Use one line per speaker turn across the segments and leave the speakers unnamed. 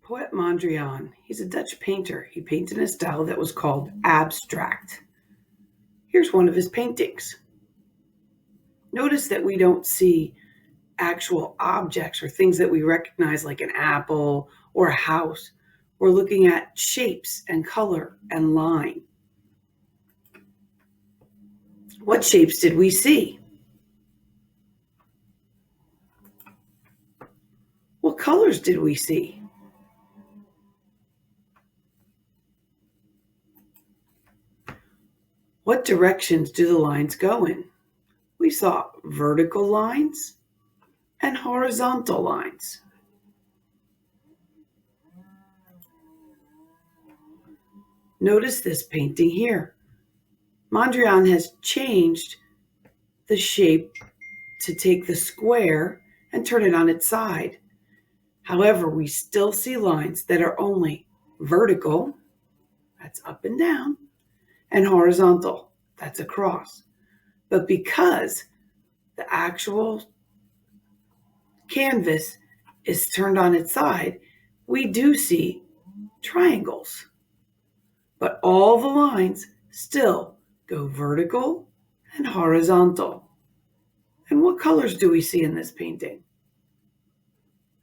Poet Mondrian, he's a Dutch painter. He painted in a style that was called abstract. Here's one of his paintings. Notice that we don't see actual objects or things that we recognize like an apple or a house. We're looking at shapes and color and line. What shapes did we see? What colors did we see? What directions do the lines go in? We saw vertical lines and horizontal lines. Notice this painting here. Mondrian has changed the shape to take the square and turn it on its side. However, we still see lines that are only vertical, that's up and down, and horizontal, that's across. But because the actual canvas is turned on its side, we do see triangles. But all the lines still go vertical and horizontal. And what colors do we see in this painting?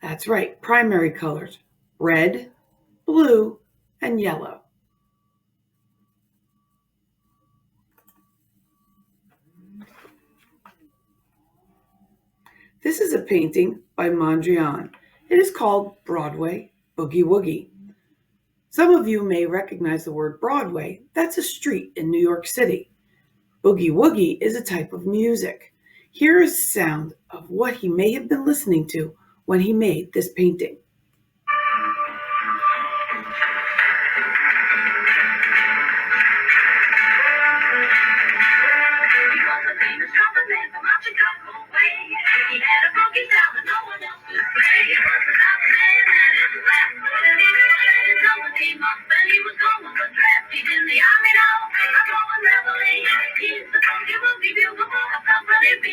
That's right, primary colors, red, blue, and yellow. This is a painting by Mondrian. It is called Broadway, Boogie, Woogie. Some of you may recognize the word Broadway. That's a street in New York City. Boogie Woogie is a type of music. Here is sound of what he may have been listening to when he made this painting.
He had a boogie style that no one else could play. It was about the man that is left. His number came up and he was going for draft. He's in the army now, I'm going reveille. He's the boogie woogie bugle for a company B.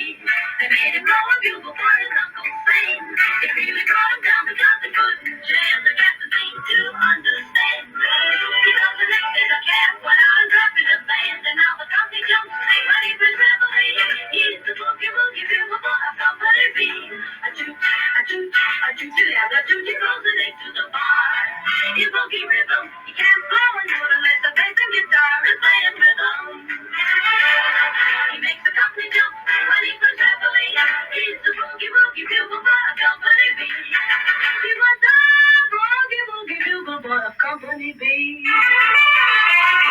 They made him blow a bugle for his uncle Sam. It really brought him down because they couldn't jam. The captain seemed to understand. He got the next day the cap went out and dropped in a band. And now the company jumps ready for reveille. He's the boogie woogie bugle for a company B. A toot, the tootie goes the day to the bar. His boogie rhythm, he can't blow and do it unless the bass and guitar is playing rhythm. He makes the company jump when he first reveille. He's the boogie woogie bugle for a company B. He was the boogie woogie bugle for a company B.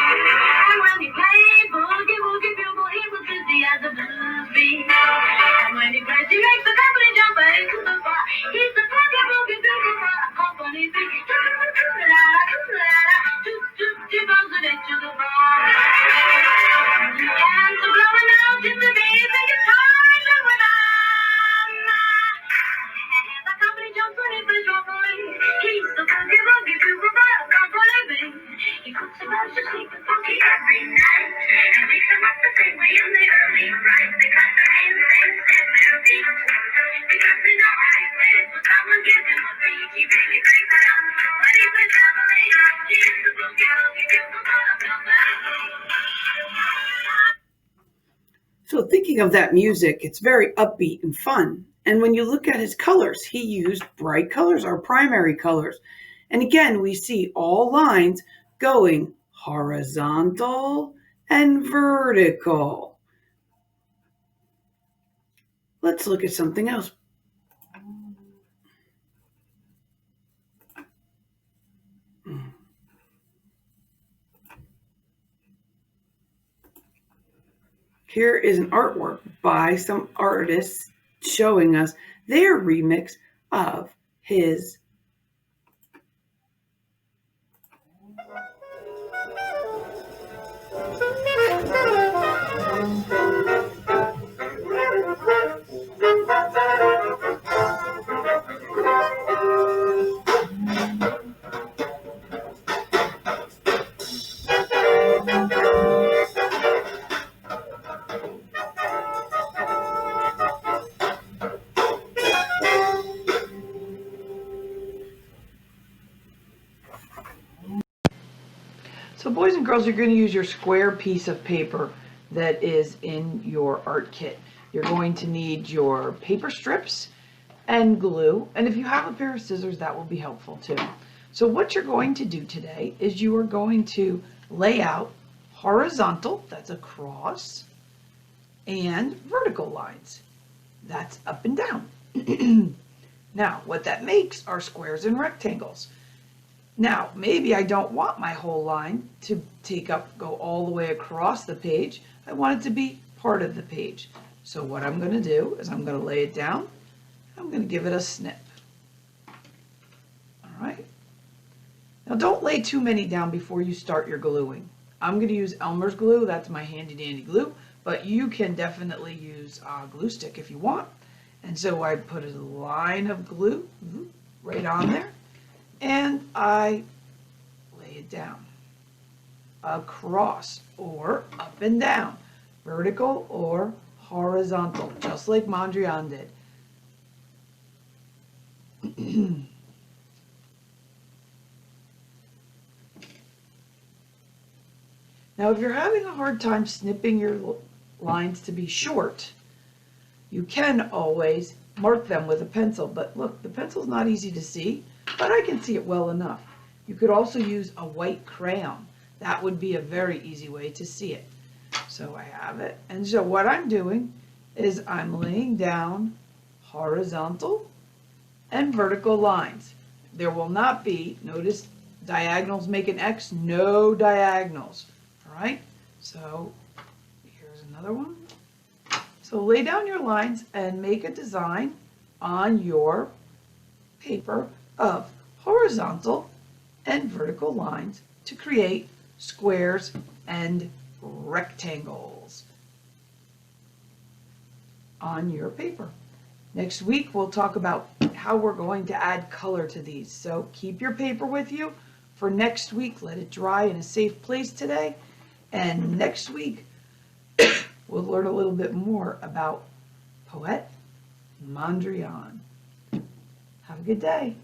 And when he played boogie woogie bugle, he was busy as a blues bee. And when he plays, he makes the company jump into the bar. He's the boogie woogie bugle for a company B. He goes the day to the bar. The hands are blowing out in the bass and guitars are going on. And the company jumps when he plays rumbling. He's the boogie woogie bugle for a company B. He puts a bunch of sleep and boogie every night. And wakes him up the same way in the early right. Because the hands and step their feet. Because they know how he plays, but someone gives him a beat. He really breaks it up when he plays reveille. He's the boogie woogie bugle for a company.
So thinking of that music, it's very upbeat and fun. And when you look at his colors, he used bright colors, our primary colors. And again, we see all lines going horizontal and vertical. Let's look at something else. Here is an artwork by some artists showing us their remix of his boys and girls, you're going to use your square piece of paper that is in your art kit. You're going to need your paper strips and glue, and if you have a pair of scissors, that will be helpful too. So what you're going to do today is you are going to lay out horizontal, that's a cross, and vertical lines, that's up and down. Now, what that makes are squares and rectangles. Now, maybe I don't want my whole line to go all the way across the page. I want it to be part of the page. So what I'm going to do is I'm going to lay it down. I'm going to give it a snip. All right. Now, don't lay too many down before you start your gluing. I'm going to use Elmer's glue. That's my handy dandy glue, but you can definitely use a glue stick if you want. And so I put a line of glue right on there. And I lay it down across or up and down, vertical or horizontal, just like Mondrian did. Now, if you're having a hard time snipping your lines to be short, you can always mark them with a pencil. But look, the pencil's not easy to see, but I can see it well enough. You could also use a white crayon. That would be a very easy way to see it. So I have it. And so what I'm doing is I'm laying down horizontal and vertical lines. There will not be, notice diagonals make an X, no diagonals. All right, so here's another one. So lay down your lines and make a design on your paper of horizontal and vertical lines to create squares and rectangles on your paper. Next week, we'll talk about how we're going to add color to these. So keep your paper with you for next week. Let it dry in a safe place today. And next week, we'll learn a little bit more about Poet Mondrian. Have a good day.